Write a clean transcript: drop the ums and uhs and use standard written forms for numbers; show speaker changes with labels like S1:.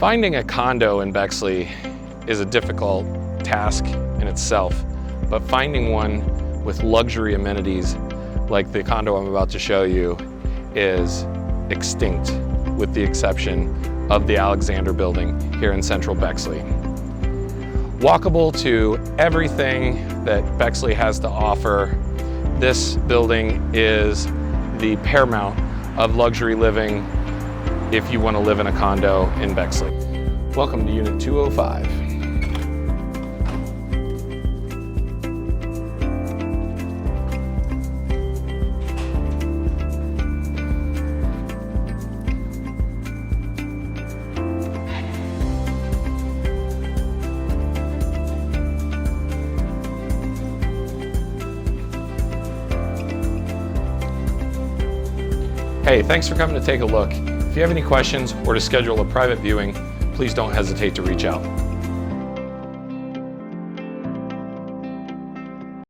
S1: Finding a condo in Bexley is a difficult task in itself, but finding one with luxury amenities like the condo I'm about to show you is extinct, with the exception of the Alexander building here in Central Bexley. Walkable to everything that Bexley has to offer, this building is the paramount of luxury living if you want to live in a condo in Bexley. Welcome to Unit 205. Hey, thanks for coming to take a look. If you have any questions or to schedule a private viewing, please don't hesitate to reach out.